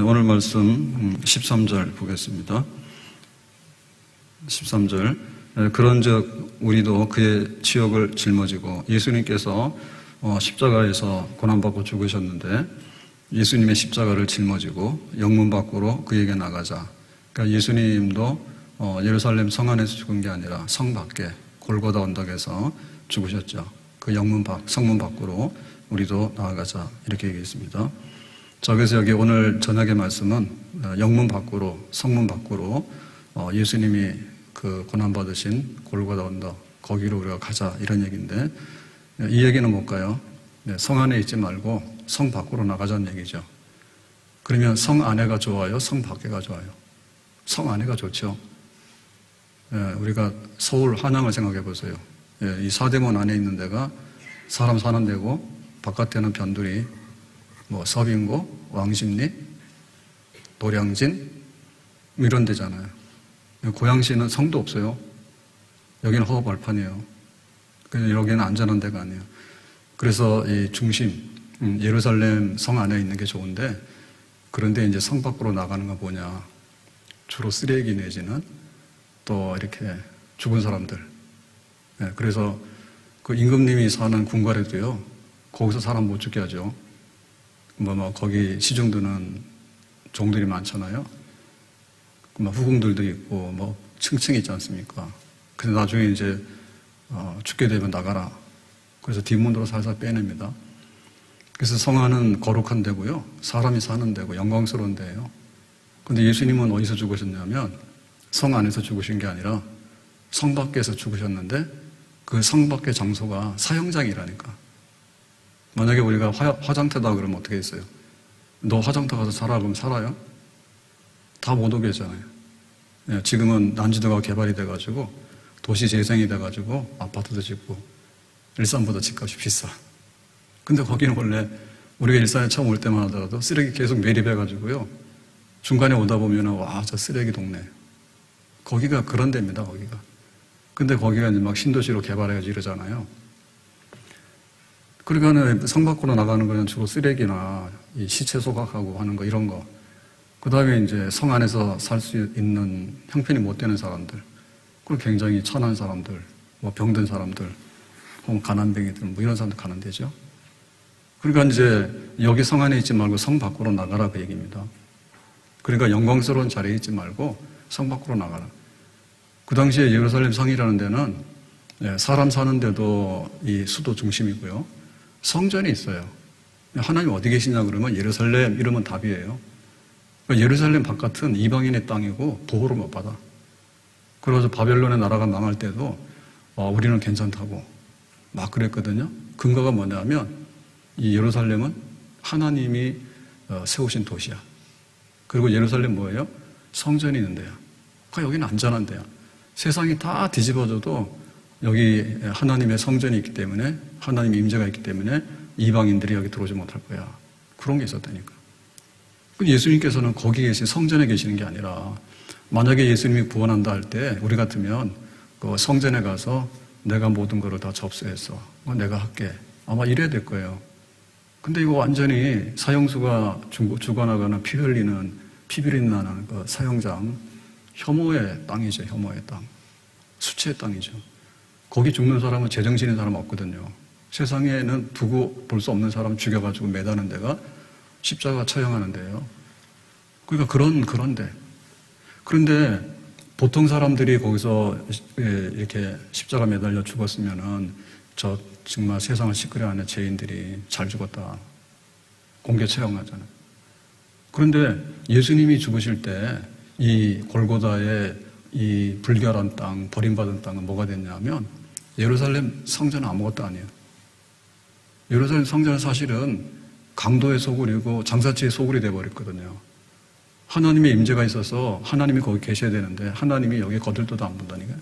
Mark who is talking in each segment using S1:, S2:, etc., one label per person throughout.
S1: 오늘 말씀 13절 보겠습니다. 13절. 그런즉 우리도 그의 지역을 짊어지고, 예수님께서 십자가에서 고난받고 죽으셨는데 예수님의 십자가를 짊어지고 영문 밖으로 그에게 나가자. 그러니까 예수님도 예루살렘 성 안에서 죽은 게 아니라 성 밖에 골고다 언덕에서 죽으셨죠. 그 성문 밖으로 우리도 나아가자, 이렇게 얘기했습니다. 자, 그래서 여기 오늘 저녁의 말씀은 영문 밖으로, 성문 밖으로 예수님이 그 고난받으신 골고다 언덕, 거기로 우리가 가자, 이런 얘기인데, 이 얘기는 뭘까요? 성 안에 있지 말고 성 밖으로 나가자는 얘기죠. 그러면 성 안에가 좋아요? 성 밖에가 좋아요? 성 안에가 좋죠. 우리가 서울 한양을 생각해 보세요. 이 사대문 안에 있는 데가 사람 사는 데고, 바깥에는 변두리, 서빙고, 왕십리, 노량진, 이런 데잖아요. 고양시는 성도 없어요. 여기는 허허 벌판이에요. 여기는 안전한 데가 아니에요. 그래서 이 중심, 예루살렘 성 안에 있는 게 좋은데, 그런데 이제 성 밖으로 나가는 건 뭐냐? 주로 쓰레기 내지는 또 이렇게 죽은 사람들. 그래서 그 임금님이 사는 궁궐에도요, 거기서 사람 못 죽게 하죠. 거기 시중드는 종들이 많잖아요. 후궁들도 있고, 층층이 있지 않습니까? 근데 나중에 이제, 죽게 되면 나가라. 그래서 뒷문으로 살살 빼냅니다. 그래서 성 안은 거룩한 데고요, 사람이 사는 데고, 영광스러운 데예요. 근데 예수님은 어디서 죽으셨냐면, 성 안에서 죽으신 게 아니라, 성 밖에서 죽으셨는데, 그 성 밖의 장소가 사형장이라니까. 만약에 우리가 화장터다 그러면 어떻게 했어요? 너 화장터 가서 살아, 그럼 살아요? 다 못 오게 하잖아요. 지금은 난지도가 개발이 돼가지고 도시 재생이 돼가지고 아파트도 짓고 일산보다 집값이 비싸. 근데 거기는 원래 우리가 일산에 처음 올 때만 하더라도 쓰레기 계속 매립해가지고요, 중간에 오다 보면은 와, 저 쓰레기 동네. 거기가 그런 데입니다, 거기가. 근데 거기가 이제 막 신도시로 개발해가지고 이러잖아요. 그러니까 성 밖으로 나가는 거는 주로 쓰레기나 이 시체 소각하고 하는 거, 이런 거. 그 다음에 이제 성 안에서 살 수 있는 형편이 못 되는 사람들, 그리고 굉장히 천한 사람들, 병든 사람들, 혹은 가난뱅이들, 이런 사람들 가는 데죠. 그러니까 이제 여기 성 안에 있지 말고 성 밖으로 나가라, 그 얘기입니다. 그러니까 영광스러운 자리에 있지 말고 성 밖으로 나가라. 그 당시에 예루살렘 성이라는 데는 사람 사는 데도 이 수도 중심이고요, 성전이 있어요. 하나님 어디 계시냐 그러면 예루살렘 이러면 답이에요. 예루살렘 바깥은 이방인의 땅이고 보호를 못 받아. 그래서 바벨론의 나라가 망할 때도 우리는 괜찮다고 막 그랬거든요. 근거가 뭐냐면 이 예루살렘은 하나님이 세우신 도시야. 그리고 예루살렘 뭐예요? 성전이 있는 데야. 그러니까 여기는 안전한 데야. 세상이 다 뒤집어져도 여기 하나님의 성전이 있기 때문에, 하나님의 임재가 있기 때문에 이방인들이 여기 들어오지 못할 거야. 그런 게 있었다니까. 예수님께서는 거기 계신 성전에 계시는 게 아니라, 만약에 예수님이 구원한다 할 때 우리 같으면 그 성전에 가서 내가 모든 거를 다 접수했어, 내가 할게, 아마 이래야 될 거예요. 근데 이거 완전히 사형수가 죽어나가는 피 흘리는, 피비린 나는 그 사형장, 혐오의 땅이죠. 혐오의 땅, 수치의 땅이죠. 거기 죽는 사람은 제정신인 사람 없거든요. 세상에는 두고 볼 수 없는 사람 죽여가지고 매다는 데가 십자가 처형하는 데예요. 그러니까 그런 데. 그런데 보통 사람들이 거기서 이렇게 십자가 매달려 죽었으면은 저 정말 세상을 시끄러워하는 죄인들이 잘 죽었다, 공개 처형하잖아요. 그런데 예수님이 죽으실 때 이 골고다의 이 불결한 땅, 버림받은 땅은 뭐가 됐냐면 예루살렘 성전은 아무것도 아니에요. 예루살렘 성전은 사실은 강도의 소굴이고 장사치의 소굴이 돼버렸거든요. 하나님의 임재가 있어서 하나님이 거기 계셔야 되는데 하나님이 여기에 거들떠도 안 본다니까요.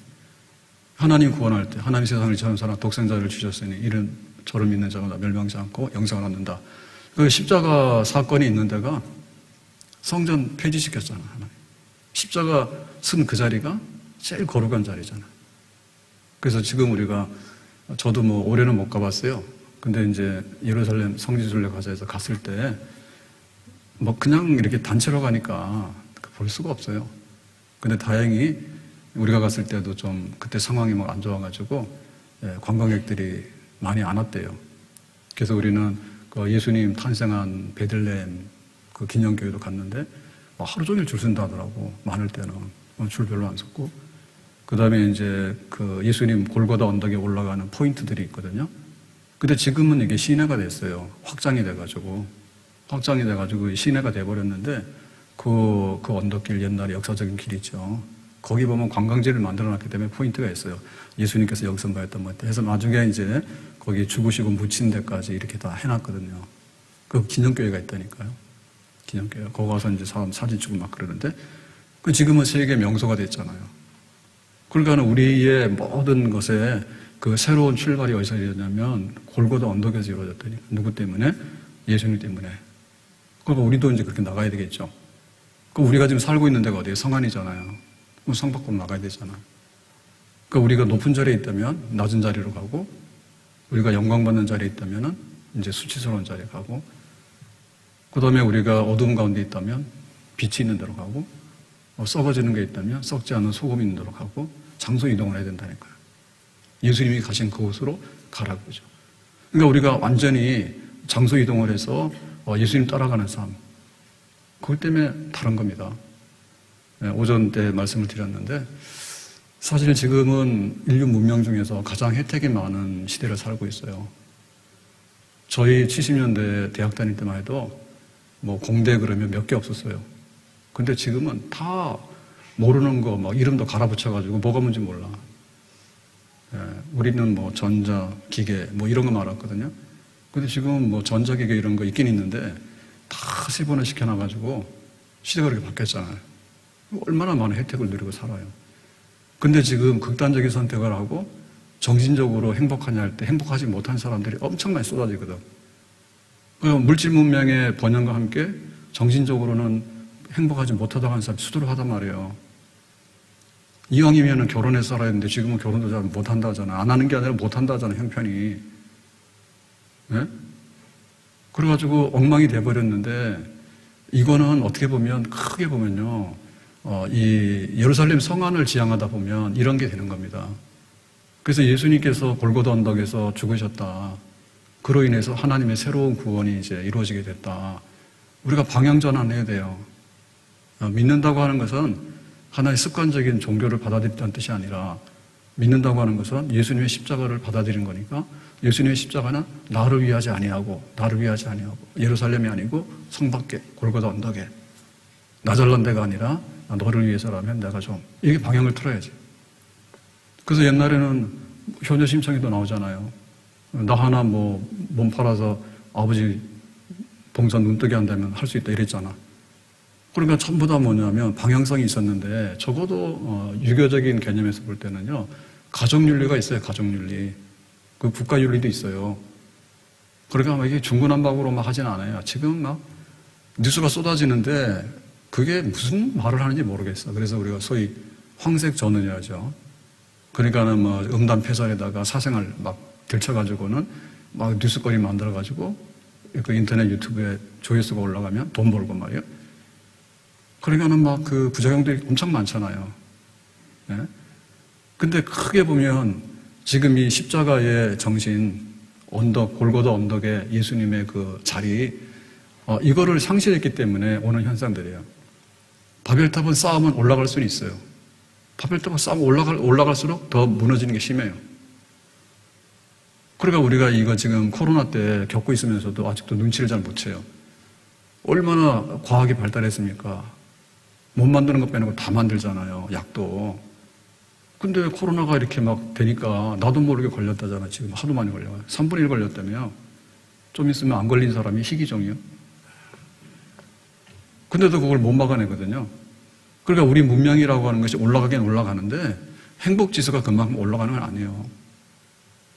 S1: 하나님이 구원할 때 하나님 세상을 처음 사랑 독생자를 주셨으니 이는 저를 믿는 자가 멸망치 않고 영생을 얻는다. 그 십자가 사건이 있는 데가 성전 폐지시켰잖아요. 하나님. 십자가 쓴 그 자리가 제일 거룩한 자리잖아요. 그래서 지금 우리가, 저도 올해는 못 가봤어요. 근데 이제 예루살렘 성지순례 가자해서 갔을 때 뭐 그냥 이렇게 단체로 가니까 볼 수가 없어요. 근데 다행히 우리가 갔을 때도 좀 그때 상황이 막 안 좋아가지고 관광객들이 많이 안 왔대요. 그래서 우리는 그 예수님 탄생한 베들레헴 그 기념교회도 갔는데 하루 종일 줄 쓴다 하더라고. 많을 때는 줄 별로 안 섰고, 그 다음에 이제 그 예수님 골고다 언덕에 올라가는 포인트들이 있거든요. 근데 지금은 이게 시내가 됐어요. 확장이 돼가지고 시내가 돼버렸는데 그 언덕길 옛날에 역사적인 길이죠. 거기 보면 관광지를 만들어놨기 때문에 포인트가 있어요. 예수님께서 역선가했던 것 해서 나중에 이제 거기 죽으시고 묻힌 데까지 이렇게 다 해놨거든요. 그 기념교회가 있다니까요. 기념교회. 거기 가서 이제 사람 사진 찍고 막 그러는데, 그 지금은 세계 명소가 됐잖아요. 그러니까 우리의 모든 것에 그 새로운 출발이 어디서 이루어졌냐면 골고다 언덕에서 이루어졌다니까. 누구 때문에? 예수님 때문에. 그러니까 우리도 이제 그렇게 나가야 되겠죠. 그 우리가 지금 살고 있는 데가 어디예요? 성안이잖아요. 그럼 성 밖으로 나가야 되잖아. 그러니까 우리가 높은 자리에 있다면 낮은 자리로 가고, 우리가 영광받는 자리에 있다면 이제 수치스러운 자리에 가고, 그 다음에 우리가 어두운 가운데 있다면 빛이 있는 데로 가고, 썩어지는 게 있다면 썩지 않은 소금이 있는 데로 가고, 장소 이동을 해야 된다니까요. 예수님이 가신 그곳으로 가라고 그러죠. 그러니까 우리가 완전히 장소 이동을 해서 예수님 따라가는 삶, 그것 때문에 다른 겁니다. 오전 때 말씀을 드렸는데, 사실 지금은 인류 문명 중에서 가장 혜택이 많은 시대를 살고 있어요. 저희 70년대 대학 다닐 때만 해도 뭐 공대 그러면 몇 개 없었어요. 근데 지금은 다 모르는 거 막 이름도 갈아붙여가지고 뭐가 뭔지 몰라. 우리는 뭐 전자, 기계 뭐 이런 거 알았거든요. 근데 지금 뭐 전자기계 이런 거 있긴 있는데 다 세분화 시켜놔가지고 시대가 그렇게 바뀌었잖아요. 얼마나 많은 혜택을 누리고 살아요. 근데 지금 극단적인 선택을 하고 정신적으로 행복하냐 할 때 행복하지 못한 사람들이 엄청 많이 쏟아지거든. 물질 문명의 번영과 함께 정신적으로는 행복하지 못하다고 하는 사람이 수두룩하단 말이에요. 이왕이면 결혼해서 살아야 되는데 지금은 결혼도 잘 못한다 하잖아. 안 하는 게 아니라 못한다 하잖아, 형편이. 네? 그래가지고 엉망이 돼버렸는데, 이거는 어떻게 보면, 크게 보면요, 이 예루살렘 성안을 지향하다 보면 이런 게 되는 겁니다. 그래서 예수님께서 골고다 언덕에서 죽으셨다. 그로 인해서 하나님의 새로운 구원이 이제 이루어지게 됐다. 우리가 방향전환해야 돼요. 믿는다고 하는 것은 하나의 습관적인 종교를 받아들였다는 뜻이 아니라, 믿는다고 하는 것은 예수님의 십자가를 받아들인 거니까, 예수님의 십자가는 나를 위하지 아니하고 예루살렘이 아니고 성 밖에 골고다 언덕에 나 잘난 데가 아니라 너를 위해서라면 내가 좀 이게 방향을 틀어야지. 그래서 옛날에는 효녀 심청에도 나오잖아요. 나 하나 뭐 몸 팔아서 아버지 봉사 눈뜨게 한다면 할 수 있다 이랬잖아. 그러니까 전부 다 뭐냐면 방향성이 있었는데, 적어도 유교적인 개념에서 볼 때는요, 가족윤리가 있어요. 가족윤리. 그 국가윤리도 있어요. 그러니까 막 이게 중구난방으로 막 하진 않아요. 지금 막 뉴스가 쏟아지는데 그게 무슨 말을 하는지 모르겠어. 그래서 우리가 소위 황색 전운이라죠. 그러니까는 뭐 음담패설에다가 사생활 막 들쳐가지고는 막 뉴스거리 만들어가지고 그 인터넷 유튜브에 조회수가 올라가면 돈 벌고 말이에요. 그러니까는 막 그 부작용들이 엄청 많잖아요. 네? 근데 크게 보면 지금 이 십자가의 정신, 언덕, 골고다 언덕에 예수님의 그 자리, 이거를 상실했기 때문에 오는 현상들이에요. 바벨탑은 쌓으면 올라갈 수는 있어요. 바벨탑은 쌓으면 올라갈수록 더 무너지는 게 심해요. 그러니까 우리가 이거 지금 코로나 때 겪고 있으면서도 아직도 눈치를 잘 못 채요. 얼마나 과학이 발달했습니까? 못 만드는 것 빼는 거 다 만들잖아요. 약도. 근데 코로나가 이렇게 막 되니까 나도 모르게 걸렸다잖아. 지금 하도 많이 걸려요. 3분의 1 걸렸다며요. 좀 있으면 안 걸린 사람이 희귀종이요. 근데도 그걸 못 막아내거든요. 그러니까 우리 문명이라고 하는 것이 올라가긴 올라가는데 행복지수가 그만큼 올라가는 건 아니에요.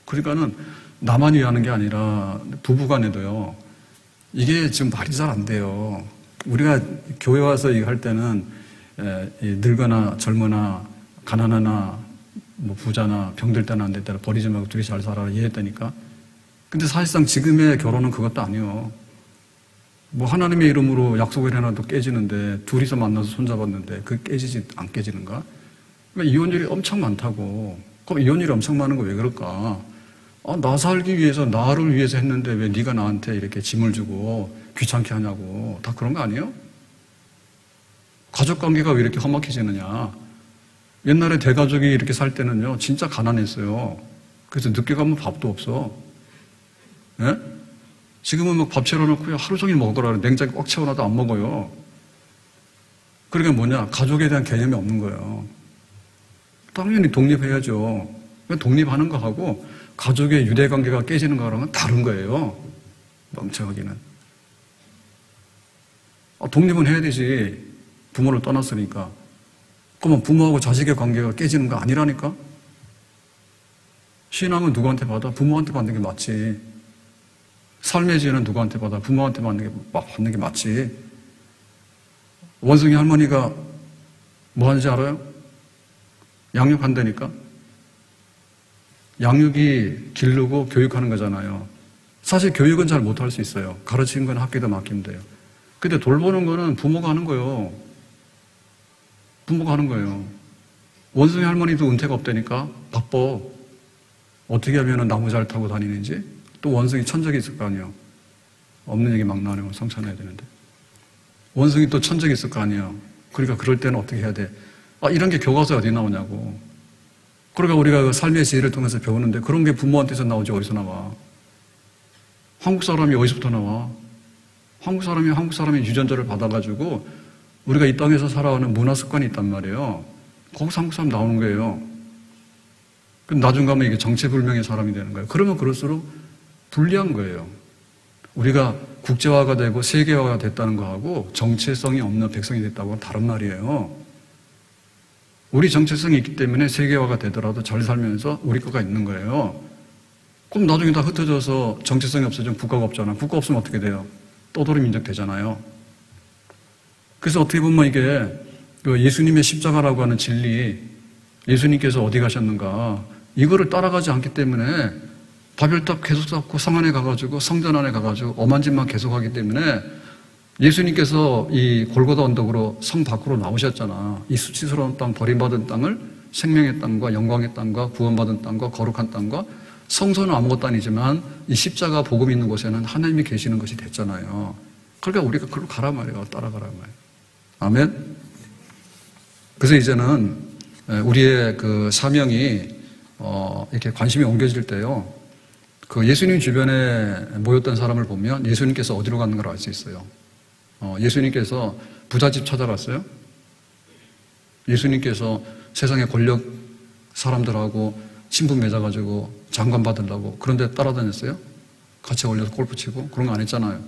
S1: 그러니까는 나만 위하는 게 아니라 부부간에도요. 이게 지금 말이 잘 안 돼요. 우리가 교회 와서 이거 할 때는 늙거나 젊거나 가난하나 뭐 부자나 병들 때나 안 될 때나 버리지 말고 둘이 잘 살아라 이해했다니까. 근데 사실상 지금의 결혼은 그것도 아니에요. 뭐 하나님의 이름으로 약속을 해놔도 깨지는데 둘이서 만나서 손잡았는데 그게 깨지지 안 깨지는가? 그러니까 이혼율이 엄청 많다고. 그럼 이혼율이 엄청 많은 거 왜 그럴까? 나 살기 위해서 나를 위해서 했는데 왜 네가 나한테 이렇게 짐을 주고 귀찮게 하냐고. 다 그런 거 아니에요? 가족관계가 왜 이렇게 험악해지느냐? 옛날에 대가족이 이렇게 살 때는요 진짜 가난했어요. 그래서 늦게 가면 밥도 없어. 예? 지금은 막 밥 차려놓고 하루 종일 먹으라 냉장고 꽉 채워놔도 안 먹어요. 그러니까 뭐냐? 가족에 대한 개념이 없는 거예요. 당연히 독립해야죠. 독립하는 거하고 가족의 유대관계가 깨지는 거랑은 다른 거예요. 멍청하기는. 독립은 해야 되지. 부모를 떠났으니까. 그러면 부모하고 자식의 관계가 깨지는 거 아니라니까? 신앙은 누구한테 받아? 부모한테 받는 게 맞지. 삶의 지혜는 누구한테 받아? 부모한테 받는 게 맞지. 원숭이 할머니가 뭐 하는지 알아요? 양육한다니까? 양육이 기르고 교육하는 거잖아요. 사실 교육은 잘 못할 수 있어요. 가르치는 건 학교에다 맡기면 돼요. 근데 돌보는 거는 부모가 하는 거예요. 부모가 하는 거예요. 원숭이 할머니도 은퇴가 없다니까? 바빠. 어떻게 하면 나무 잘 타고 다니는지? 또 원숭이 천적이 있을 거 아니에요. 없는 얘기 막 나네요. 성찬해야 되는데. 원숭이 또 천적이 있을 거 아니에요. 그러니까 그럴 때는 어떻게 해야 돼? 이런 게 교과서에 어디 나오냐고. 그러니까 우리가 그 삶의 지혜를 통해서 배우는데 그런 게 부모한테서 나오지 어디서 나와? 한국 사람이 어디서부터 나와? 한국 사람이 유전자를 받아가지고 우리가 이 땅에서 살아오는 문화 습관이 있단 말이에요. 거기서 한국 사람 나오는 거예요. 그럼 나중 가면 이게 정체불명의 사람이 되는 거예요. 그러면 그럴수록 불리한 거예요. 우리가 국제화가 되고 세계화가 됐다는 거하고 정체성이 없는 백성이 됐다고는 다른 말이에요. 우리 정체성이 있기 때문에 세계화가 되더라도 잘 살면서 우리 거가 있는 거예요. 그럼 나중에 다 흩어져서 정체성이 없어지면 국가가 없잖아. 국가 없으면 어떻게 돼요? 떠돌이 민족 되잖아요. 그래서 어떻게 보면 이게 예수님의 십자가라고 하는 진리, 예수님께서 어디 가셨는가, 이거를 따라가지 않기 때문에 바벨탑 계속 쌓고 성 안에 가가지고 성전 안에 가가지고 엄한 짓만 계속하기 때문에 예수님께서 이 골고다 언덕으로 성 밖으로 나오셨잖아. 이 수치스러운 땅, 버림받은 땅을 생명의 땅과 영광의 땅과 구원받은 땅과 거룩한 땅과 성소는 아무것도 아니지만 이 십자가 복음 있는 곳에는 하나님이 계시는 것이 됐잖아요. 그러니까 우리가 그걸로 가라 말이에요. 따라가라 말이에요. 아멘? 그래서 이제는 우리의 그 사명이 이렇게 관심이 옮겨질 때요. 그 예수님 주변에 모였던 사람을 보면 예수님께서 어디로 가는 걸 알 수 있어요. 예수님께서 부잣집 찾아갔어요? 예수님께서 세상의 권력 사람들하고 친분 맺어가지고 장관 받으려고 그런데 따라다녔어요? 같이 어울려서 골프 치고 그런 거 안 했잖아요.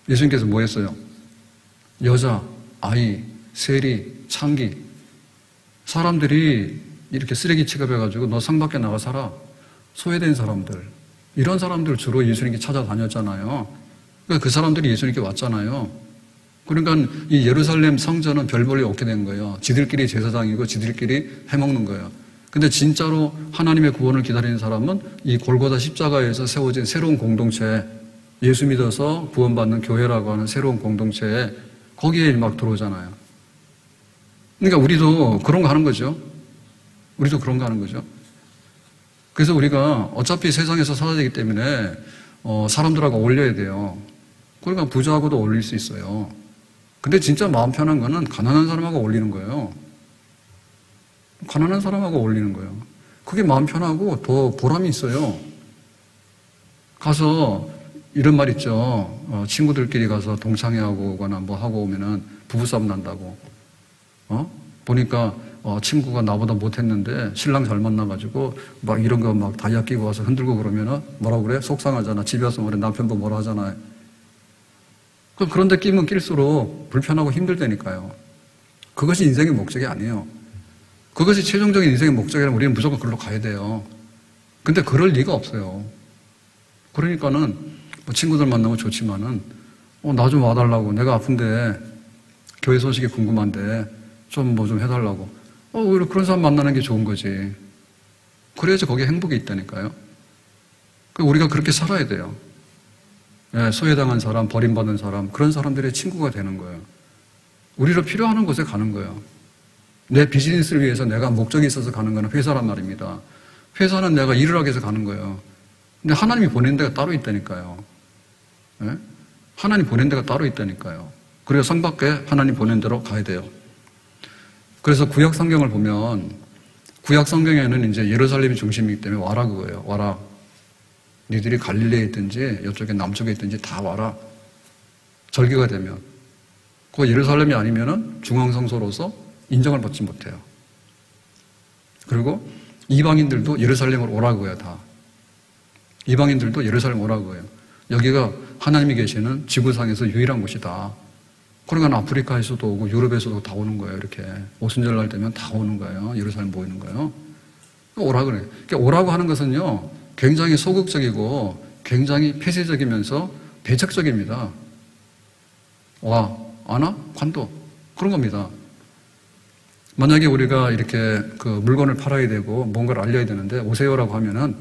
S1: 예수님께서 뭐 했어요? 여자, 아이, 세리, 창기 사람들이 이렇게 쓰레기 취급해가지고 너 성 밖에 나가 살아. 소외된 사람들 이런 사람들 주로 예수님께 찾아다녔잖아요. 그러니까 그 사람들이 예수님께 왔잖아요. 그러니까 이 예루살렘 성전은 별 볼일 없게 된 거예요. 지들끼리 제사장이고 지들끼리 해먹는 거예요. 근데 진짜로 하나님의 구원을 기다리는 사람은 이 골고다 십자가에서 세워진 새로운 공동체, 예수 믿어서 구원받는 교회라고 하는 새로운 공동체에 거기에 막 들어오잖아요. 그러니까 우리도 그런 거 하는 거죠. 우리도 그런 거 하는 거죠. 그래서 우리가 어차피 세상에서 살아야 되기 때문에 사람들하고 어울려야 돼요. 그러니까 부자하고도 어울릴 수 있어요. 근데 진짜 마음 편한 거는 가난한 사람하고 어울리는 거예요. 가난한 사람하고 어울리는 거예요. 그게 마음 편하고 더 보람이 있어요. 가서 이런 말 있죠. 친구들끼리 가서 동창회하고 오거나 뭐 하고 오면은 부부싸움 난다고. 보니까 친구가 나보다 못했는데 신랑 잘 만나가지고 막 이런 거 막 다이아 끼고 와서 흔들고 그러면은 뭐라고 그래? 속상하잖아. 집에 와서 뭐래? 남편도 뭐라 하잖아요. 그런데 끼면 낄수록 불편하고 힘들다니까요. 그것이 인생의 목적이 아니에요. 그것이 최종적인 인생의 목적이라면 우리는 무조건 그걸로 가야 돼요. 근데 그럴 리가 없어요. 그러니까는 뭐 친구들 만나면 좋지만은 나 좀 와달라고. 내가 아픈데 교회 소식이 궁금한데 좀 뭐 좀 해달라고. 오히려 그런 사람 만나는 게 좋은 거지. 그래야지 거기에 행복이 있다니까요. 우리가 그렇게 살아야 돼요. 예, 소외당한 사람, 버림받은 사람, 그런 사람들의 친구가 되는 거예요. 우리로 필요한 곳에 가는 거예요. 내 비즈니스를 위해서 내가 목적이 있어서 가는 거는 회사란 말입니다. 회사는 내가 일을 하기 위해서 가는 거예요. 근데 하나님이 보낸 데가 따로 있다니까요. 예? 하나님 보낸 데가 따로 있다니까요. 그래서 성 밖에 하나님 보낸 데로 가야 돼요. 그래서 구약 성경을 보면 구약 성경에는 이제 예루살렘이 중심이기 때문에 와라 그거예요. 와라. 니들이 갈릴리에 있든지 이쪽에 남쪽에 있든지 다 와라. 절기가 되면. 그 예루살렘이 아니면은 중앙성소로서 인정을 받지 못해요. 그리고 이방인들도 예루살렘으로 오라고 해요, 다. 이방인들도 예루살렘 오라고 해요. 여기가 하나님이 계시는 지구상에서 유일한 곳이다. 그러니까 아프리카에서도 오고 유럽에서도 다 오는 거예요, 이렇게. 오순절날 되면 다 오는 거예요. 예루살렘 모이는 거예요. 오라 그래요. 그러니까 오라고 하는 것은요, 굉장히 소극적이고 굉장히 폐쇄적이면서 배척적입니다. 와, 안 와? 관둬. 그런 겁니다. 만약에 우리가 이렇게 그 물건을 팔아야 되고 뭔가를 알려야 되는데 오세요라고 하면은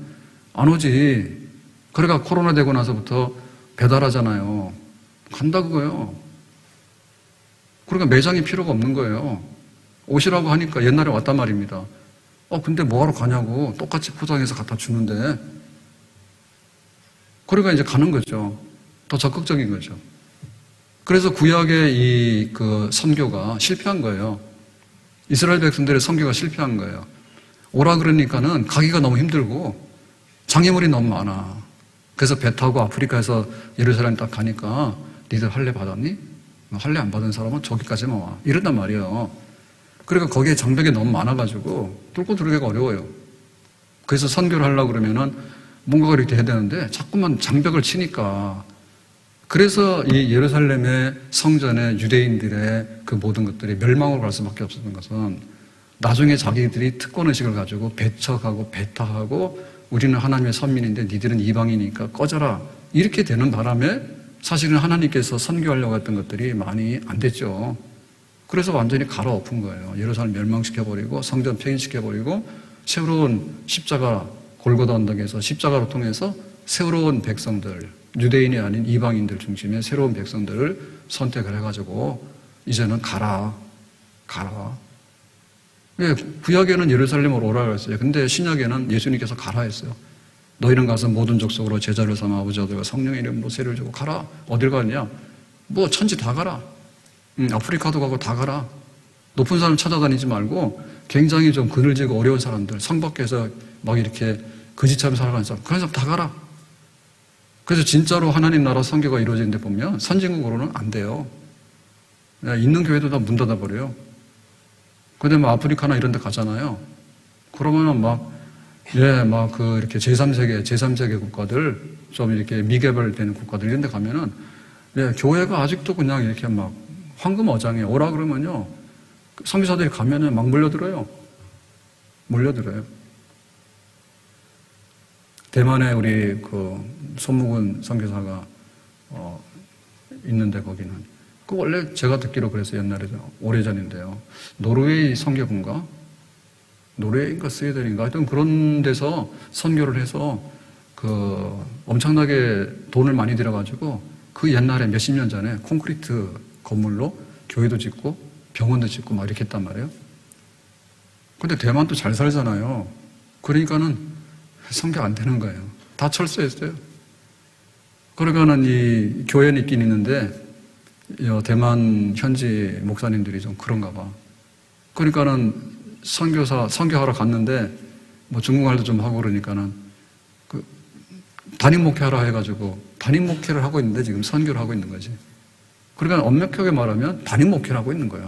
S1: 안 오지. 그러니까 코로나 되고 나서부터 배달하잖아요. 간다 그거예요. 그러니까 매장이 필요가 없는 거예요. 오시라고 하니까 옛날에 왔단 말입니다. 근데 뭐하러 가냐고. 똑같이 포장해서 갖다 주는데. 그러니까 이제 가는 거죠. 더 적극적인 거죠. 그래서 구약의 이 그 선교가 실패한 거예요. 이스라엘 백성들의 선교가 실패한 거예요. 오라 그러니까는 가기가 너무 힘들고 장애물이 너무 많아. 그래서 배 타고 아프리카에서 예루살렘 딱 가니까 니들 할례 받았니? 할례 안 받은 사람은 저기까지만 와. 이런단 말이에요. 그러니까 거기에 장벽이 너무 많아가지고 뚫고 들어가기가 어려워요. 그래서 선교를 하려고 그러면은 뭔가가 이렇게 해야 되는데 자꾸만 장벽을 치니까. 그래서 이 예루살렘의 성전의 유대인들의 그 모든 것들이 멸망으로 갈 수밖에 없었던 것은 나중에 자기들이 특권의식을 가지고 배척하고 배타하고 우리는 하나님의 선민인데 니들은 이방이니까 꺼져라. 이렇게 되는 바람에 사실은 하나님께서 선교하려고 했던 것들이 많이 안 됐죠. 그래서 완전히 갈아엎은 거예요. 예루살렘 멸망시켜버리고 성전 폐인시켜버리고 새로운 십자가 골고다 언덕에서 십자가로 통해서 새로운 백성들, 유대인이 아닌 이방인들 중심의 새로운 백성들을 선택을 해가지고 이제는 가라. 예, 구약에는 예루살렘으로 오라 했어요. 근데 신약에는 예수님께서 가라 했어요. 너희는 가서 모든 족속으로 제자를 삼아 아버지 아들과 성령의 이름으로 세례를 주고 가라. 어딜 가느냐? 뭐 천지 다 가라. 아프리카도 가고 다 가라. 높은 사람 찾아다니지 말고 굉장히 좀 그늘지고 어려운 사람들, 성 밖에서 막 이렇게 거지처럼 살아가는 사람, 그런 사람 다 가라. 그래서 진짜로 하나님 나라 선교가 이루어지는데 보면 선진국으로는 안 돼요. 있는 교회도 다 문 닫아버려요. 근데 뭐 아프리카나 이런 데 가잖아요. 그러면은 이렇게 제3세계 국가들, 좀 이렇게 미개발되는 국가들 이런 데 가면은, 교회가 아직도 그냥 이렇게 막 황금 어장에 오라 그러면요. 선교사들이 가면은 막 몰려들어요. 대만에 우리 그 손묵은 선교사가 있는데 거기는 그 원래 제가 듣기로 그래서 옛날에 오래전인데요. 노르웨이 선교군가 노르웨이인가 스웨덴인가 하여튼 그런 데서 선교를 해서 그 엄청나게 돈을 많이 들여가지고 그 옛날에 몇십 년 전에 콘크리트 건물로 교회도 짓고 병원도 짓고 막 이렇게 했단 말이에요. 근데 대만도 잘 살잖아요. 그러니까는 선교 안 되는 거예요. 다 철수했어요. 그러니까는 이 교회는 있긴 있는데 대만 현지 목사님들이 좀 그런가 봐. 그러니까는 선교하러 갔는데 뭐 중국말도 좀 하고 그러니까는 그 단임 목회하라 해가지고 단임 목회를 하고 있는데 지금 선교를 하고 있는 거지. 그러니까 엄격하게 말하면 단임 목회를 하고 있는 거야.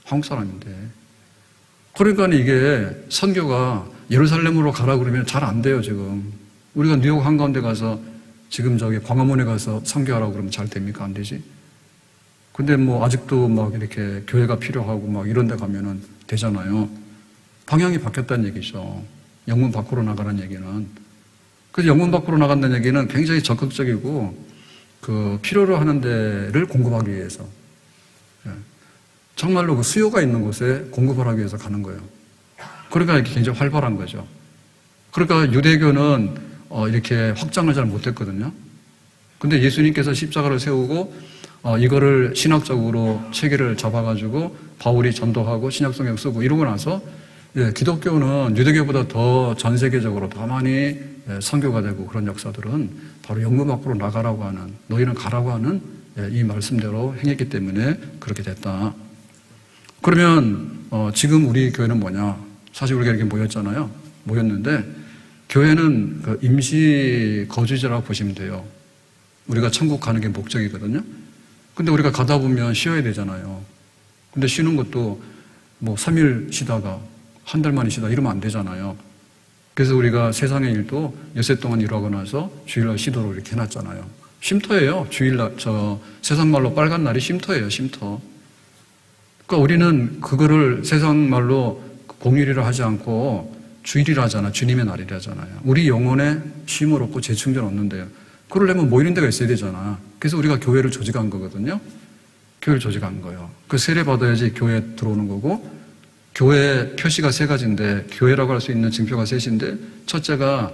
S1: 한국 사람인데. 그러니까 이게 선교가 예루살렘으로 가라 그러면 잘 안 돼요, 지금. 우리가 뉴욕 한가운데 가서 지금 저기 광화문에 가서 선교하라고 그러면 잘 됩니까? 안 되지. 근데 뭐 아직도 막 이렇게 교회가 필요하고 막 이런 데 가면은 되잖아요. 방향이 바뀌었다는 얘기죠. 영문 밖으로 나가라는 얘기는. 그래서 영문 밖으로 나간다는 얘기는 굉장히 적극적이고 그 필요로 하는 데를 공급하기 위해서. 정말로 그 수요가 있는 곳에 공급을 하기 위해서 가는 거예요. 그러니까 이렇게 굉장히 활발한 거죠. 그러니까 유대교는 이렇게 확장을 잘 못했거든요. 근데 예수님께서 십자가를 세우고 이거를 신학적으로 체계를 잡아가지고 바울이 전도하고 신약성경 쓰고 이러고 나서 기독교는 유대교보다 더 전 세계적으로 더 많이 선교가 되고 그런 역사들은 바로 영문 밖으로 나가라고 하는, 너희는 가라고 하는 이 말씀대로 행했기 때문에 그렇게 됐다. 그러면 지금 우리 교회는 뭐냐? 사실 우리가 이렇게 모였잖아요. 모였는데 교회는 그 임시 거주지라고 보시면 돼요. 우리가 천국 가는 게 목적이거든요. 근데 우리가 가다 보면 쉬어야 되잖아요. 근데 쉬는 것도 뭐 3일 쉬다가 한 달 만에 쉬다 이러면 안 되잖아요. 그래서 우리가 세상의 일도 엿새 동안 일하고 나서 주일날 쉬도록 이렇게 해놨잖아요. 쉼터예요. 주일날, 세상 말로 빨간 날이 쉼터예요. 쉼터. 그러니까 우리는 그거를 세상 말로 공휴일이라 하지 않고 주일이라 하잖아. 주님의 날이라 하잖아요. 우리 영혼에 쉼을 얻고 재충전 얻는데요. 그러려면 모이는 데가 있어야 되잖아. 그래서 우리가 교회를 조직한 거거든요. 교회를 조직한 거예요. 그 세례 받아야지 교회에 들어오는 거고, 교회 표시가 세 가지인데, 교회라고 할 수 있는 증표가 셋인데, 첫째가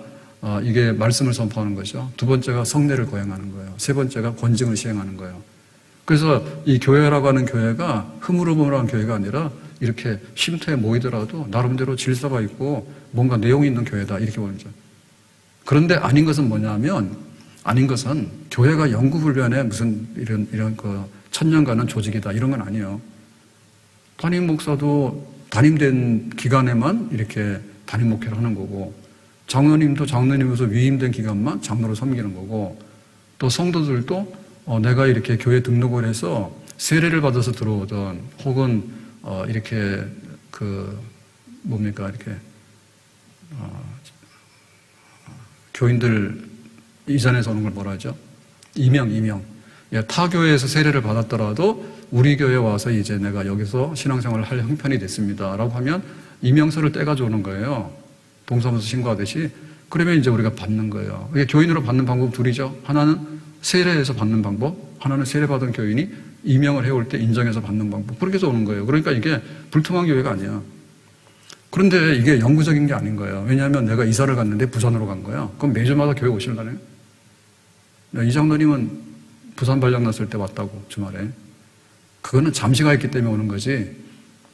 S1: 이게 말씀을 선포하는 거죠. 두 번째가 성례를 거행하는 거예요. 세 번째가 권징을 시행하는 거예요. 그래서 이 교회라고 하는 교회가 흐물흐물한 교회가 아니라 이렇게 쉼터에 모이더라도 나름대로 질서가 있고 뭔가 내용이 있는 교회다 이렇게 보는 거죠. 그런데 아닌 것은 뭐냐면, 아닌 것은 교회가 연구훈련에 무슨 이런 그 천년가는 조직이다 이런 건 아니에요. 담임 목사도 담임된 기간에만 이렇게 담임 목회를 하는 거고, 장로님도 장로님으로서 위임된 기간만 장로로 섬기는 거고, 또 성도들도 내가 이렇게 교회 등록을 해서 세례를 받아서 들어오던, 혹은 이렇게 이렇게 교인들 이전에서 오는 걸 뭐라 하죠? 이명. 타 교회에서 세례를 받았더라도 우리 교회에 와서 이제 내가 여기서 신앙생활을 할 형편이 됐습니다 라고 하면 이명서를 떼가지고 오는 거예요. 동사무소 신고하듯이. 그러면 이제 우리가 받는 거예요. 이게 교인으로 받는 방법 둘이죠. 하나는 세례해서 받는 방법, 하나는 세례받은 교인이 이명을 해올 때 인정해서 받는 방법. 그렇게 해서 오는 거예요. 그러니까 이게 불통한 교회가 아니야. 그런데 이게 영구적인 게 아닌 거예요. 왜냐하면 내가 이사를 갔는데 부산으로 간 거야. 그럼 매주마다 교회 오실라네요? 이 장로님은 부산 발령 났을 때 왔다고, 주말에. 그거는 잠시가 있기 때문에 오는 거지,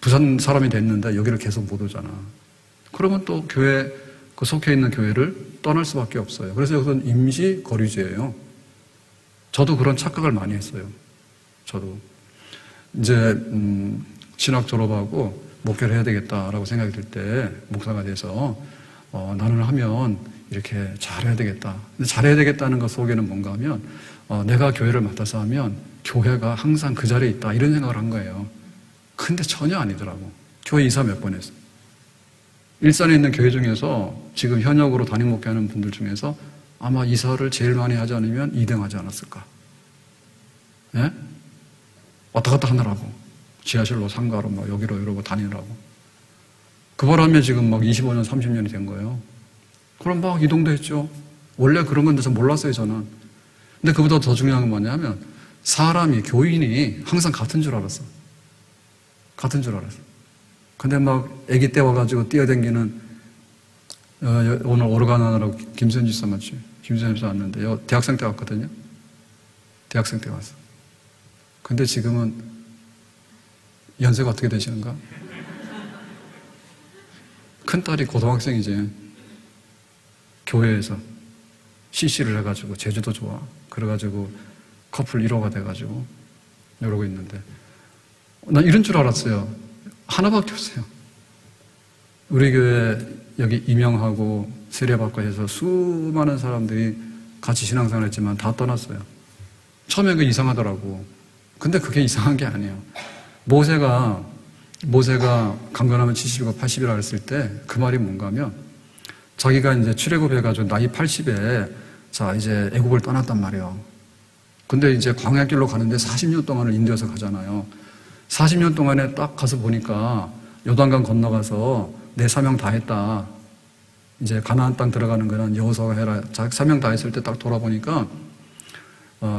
S1: 부산 사람이 됐는데 여기를 계속 못 오잖아. 그러면 또 교회, 그 속해 있는 교회를 떠날 수밖에 없어요. 그래서 이것은 임시 거류지예요. 저도 그런 착각을 많이 했어요. 저도. 이제, 신학 졸업하고 목회를 해야 되겠다라고 생각이 들 때, 목사가 돼서, 나는 하면 이렇게 잘해야 되겠다. 근데 잘해야 되겠다는 것 속에는 뭔가 하면, 내가 교회를 맡아서 하면 교회가 항상 그 자리에 있다 이런 생각을 한 거예요. 근데 전혀 아니더라고. 교회 이사 몇 번 했어. 일산에 있는 교회 중에서 지금 현역으로 담임 목회하는 분들 중에서 아마 이사를 제일 많이 하지 않으면 2등 하지 않았을까. 예? 왔다 갔다 하느라고. 지하실로 상가로 막 여기로 이러고 다니느라고. 그 바람에 지금 막 25년 30년이 된 거예요. 그럼 막 이동도 했죠. 원래 그런 건데 전 몰랐어요, 저는. 근데 그보다 더 중요한 건 뭐냐면, 사람이, 교인이 항상 같은 줄 알았어. 같은 줄 알았어. 근데 막 아기 때 와가지고 뛰어댕기는, 오늘 오르간 하느라고 김선지 씨 맞지? 김선지 씨 왔는데, 대학생 때 왔거든요. 대학생 때 왔어. 근데 지금은 연세가 어떻게 되시는가? 큰딸이 고등학생이지. 교회에서 CC를 해가지고 제주도 좋아. 그래가지고 커플 1호가 돼가지고 이러고 있는데, 난 이런 줄 알았어요. 하나밖에 없어요. 우리 교회 여기 임명하고 세례받고 해서 수많은 사람들이 같이 신앙생활 했지만 다 떠났어요. 처음엔 그 이상하더라고. 근데 그게 이상한 게 아니에요. 모세가 강건하면 70이고 80이라 했을 때 그 말이 뭔가 하면, 자기가 이제 출애굽해가지고 나이 80에 자 이제 애국을 떠났단 말이에요. 근데 이제 광야길로 가는데 40년 동안을 인도에서 가잖아요. 40년 동안에 딱 가서 보니까 요단강 건너가서 내 사명 다 했다. 이제 가나안 땅 들어가는 거는 여호수아가 해라. 사명 다 했을 때 딱 돌아보니까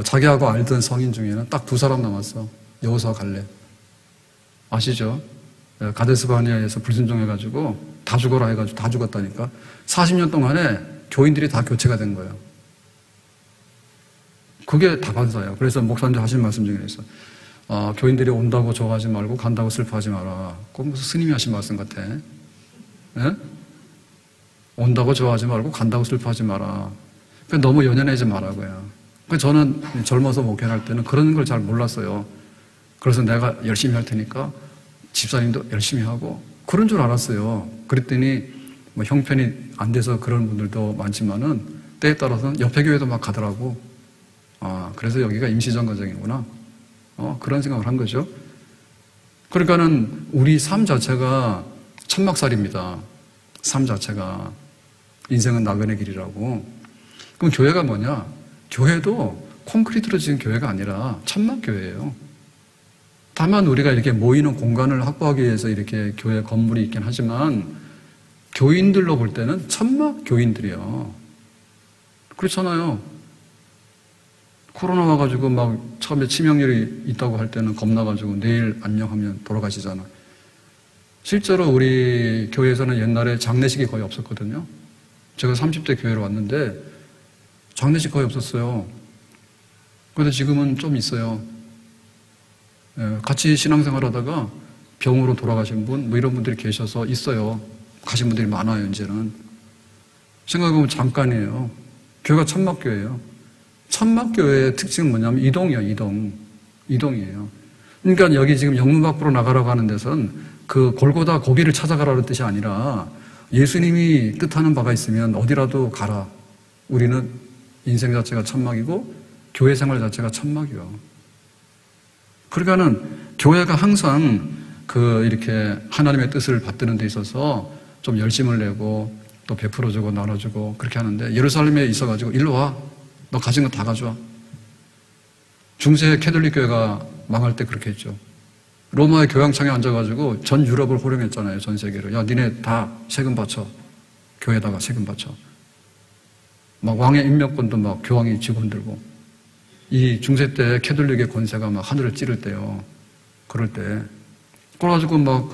S1: 자기하고 알던 성인 중에는 딱 2사람 남았어. 여호수아 갈렙. 아시죠? 가데스 바네아에서 불순종해가지고 다 죽어라 해가지고 다 죽었다니까. 40년 동안에 교인들이 다 교체가 된 거예요. 그게 다반사예요. 그래서 목사님들 하신 말씀 중에 있어. 교인들이 온다고 좋아하지 말고 간다고 슬퍼하지 마라. 꼭 무슨 스님이 하신 말씀 같아. 예? 온다고 좋아하지 말고 간다고 슬퍼하지 마라. 그러니까 너무 연연하지 말라고요. 저는 젊어서 목회할 때는 그런 걸 잘 몰랐어요. 그래서 내가 열심히 할 테니까 집사님도 열심히 하고 그런 줄 알았어요. 그랬더니 뭐 형편이 안 돼서 그런 분들도 많지만은 때에 따라서는 옆에 교회도 막 가더라고. 그래서 여기가 임시정거장이구나. 그런 생각을 한 거죠. 그러니까는 우리 삶 자체가 천막살입니다. 삶 자체가. 인생은 나그네 길이라고. 그럼 교회가 뭐냐? 교회도 콘크리트로 지은 교회가 아니라 천막교회예요. 다만 우리가 이렇게 모이는 공간을 확보하기 위해서 이렇게 교회 건물이 있긴 하지만 교인들로 볼 때는 천막교인들이요. 그렇잖아요. 코로나 와가지고 막 처음에 치명률이 있다고 할 때는 겁나가지고 내일 안녕하면 돌아가시잖아. 실제로 우리 교회에서는 옛날에 장례식이 거의 없었거든요. 제가 30대 교회로 왔는데 장례식 거의 없었어요. 그런데 지금은 좀 있어요. 같이 신앙생활 하다가 병으로 돌아가신 분, 뭐 이런 분들이 계셔서 있어요. 가신 분들이 많아요, 이제는. 생각해보면 잠깐이에요. 교회가 천막교회예요. 천막교회의 특징은 뭐냐면 이동이에요, 이동이에요. 그러니까 여기 지금 영문 밖으로 나가라고 하는 데선 그 골고다 고기를 찾아가라는 뜻이 아니라 예수님이 뜻하는 바가 있으면 어디라도 가라. 우리는 인생 자체가 천막이고 교회 생활 자체가 천막이요. 그러니까는 교회가 항상 이렇게 하나님의 뜻을 받드는 데 있어서 좀 열심을 내고 또 베풀어주고 나눠주고 그렇게 하는데 예루살렘에 있어가지고 일로 와. 너 가진 거 다 가져와. 중세 캐톨릭 교회가 망할 때 그렇게 했죠. 로마의 교황청에 앉아가지고 전 유럽을 호령했잖아요. 전 세계로. 야, 니네 다 세금 바쳐. 교회에다가 세금 바쳐. 막 왕의 임명권도 막 교황이 쥐고 흔들고. 이 중세 때 캐톨릭의 권세가 막 하늘을 찌를 때요. 그럴 때. 그래가지고 막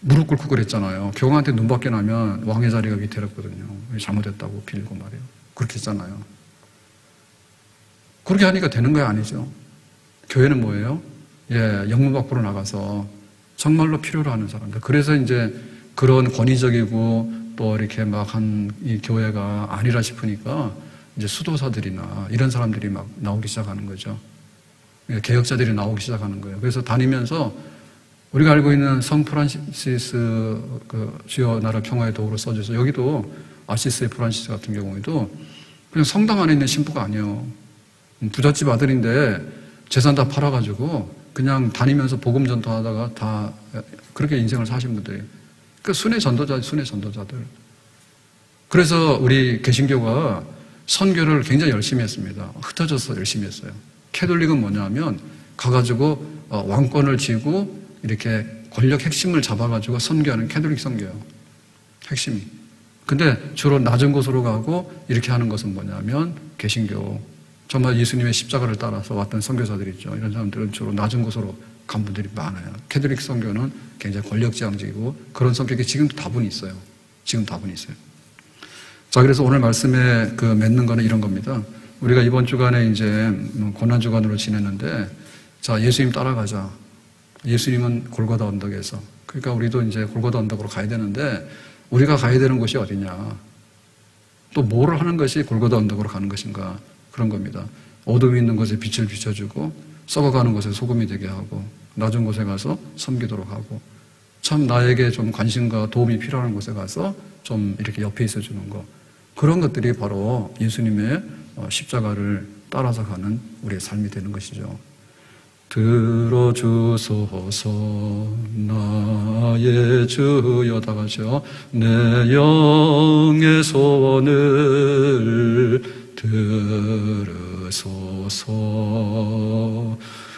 S1: 무릎 꿇고 그랬잖아요. 교황한테 눈밖에 나면 왕의 자리가 위태롭거든요. 잘못했다고 빌고 말이에요. 그렇게 했잖아요. 그렇게 하니까 되는 거야, 아니죠? 교회는 뭐예요? 영문 밖으로 나가서 정말로 필요로 하는 사람들. 그래서 이제 그런 권위적이고 또 이렇게 막 이 교회가 아니라 싶으니까 이제 수도사들이나 이런 사람들이 막 나오기 시작하는 거죠. 개혁자들이 나오기 시작하는 거예요. 그래서 다니면서 우리가 알고 있는 성 프란시스 주여 나라 평화의 도구로 써져서 여기도 아시스의 프란시스 같은 경우에도 그냥 성당 안에 있는 신부가 아니에요. 부잣집 아들인데 재산 다 팔아가지고 그냥 다니면서 복음 전도하다가 다 그렇게 인생을 사신 분들이. 그러니까 순회 전도자들. 그래서 우리 개신교가 선교를 굉장히 열심히 했습니다. 흩어져서 열심히 했어요. 캐톨릭은 뭐냐면 가가지고 왕권을 쥐고 이렇게 권력 핵심을 잡아가지고 선교하는 캐톨릭 선교예요. 핵심이. 근데 주로 낮은 곳으로 가고 이렇게 하는 것은 뭐냐면 개신교. 정말 예수님의 십자가를 따라서 왔던 선교사들이 있죠. 이런 사람들은 주로 낮은 곳으로 간 분들이 많아요. 캐톨릭 선교는 굉장히 권력지향적이고 그런 성격이 지금도 다분히 있어요. 자, 그래서 오늘 말씀에 맺는 거는 이런 겁니다. 우리가 이번 주간에 이제 고난주간으로 지냈는데, 자, 예수님 따라가자. 예수님은 골고다 언덕에서. 그러니까 우리도 이제 골고다 언덕으로 가야 되는데, 우리가 가야 되는 곳이 어디냐. 또 뭐를 하는 것이 골고다 언덕으로 가는 것인가. 그런 겁니다. 어둠이 있는 곳에 빛을 비춰주고, 썩어가는 곳에 소금이 되게 하고, 낮은 곳에 가서 섬기도록 하고, 참 나에게 좀 관심과 도움이 필요한 곳에 가서 좀 이렇게 옆에 있어주는 것. 그런 것들이 바로 예수님의 십자가를 따라서 가는 우리의 삶이 되는 것이죠. 들어주소서 나의 주여. 다 같이요. 내 영의 소원을 들으소서.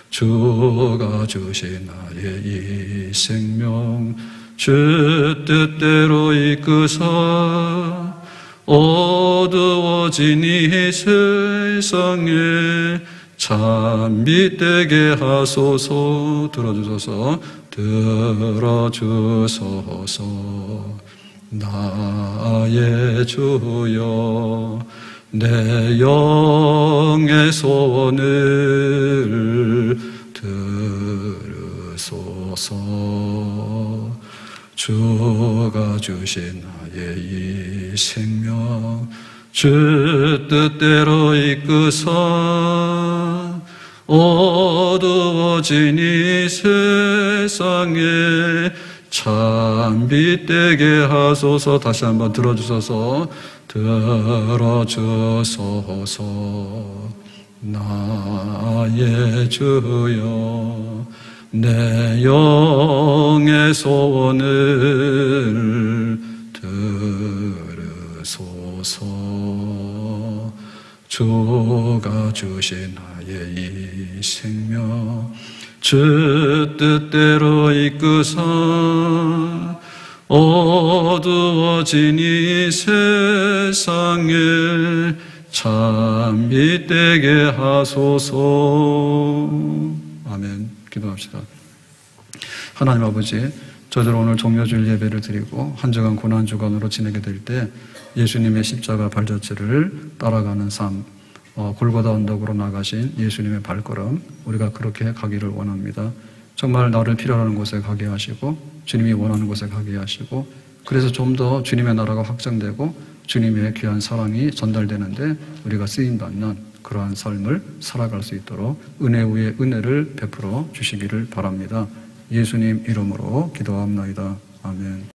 S1: 주가 주신 나의 이 생명 주 뜻대로 이끄사 어두워진 이 세상에 잠이 되게 하소서. 들어주소서. 들어주소서 나의 주여. 내 영의 소원을 들으소서. 주가 주신 나의 이 생명 주 뜻대로 이끄사 어두워진 이 세상에 찬빛 되게 하소서. 다시 한번 들어주소서. 들어주소서. 나의 주여 내 영의 소원을 들으소서. 주가 주신 나의 이 생명 주 뜻대로 이끄사 어두워진 이 세상에 찬빛 되게 하소서. 아멘. 기도합시다. 하나님 아버지, 저희들 오늘 종려주일 예배를 드리고 한 주간 고난주간으로 지내게 될 때 예수님의 십자가 발자취를 따라가는 삶, 골고다 언덕으로 나가신 예수님의 발걸음, 우리가 그렇게 가기를 원합니다. 정말 나를 필요하는 곳에 가게 하시고 주님이 원하는 곳에 가게 하시고, 그래서 좀 더 주님의 나라가 확장되고 주님의 귀한 사랑이 전달되는데 우리가 쓰임받는 그러한 삶을 살아갈 수 있도록 은혜 위에 은혜를 베풀어 주시기를 바랍니다. 예수님 이름으로 기도합나이다. 아멘.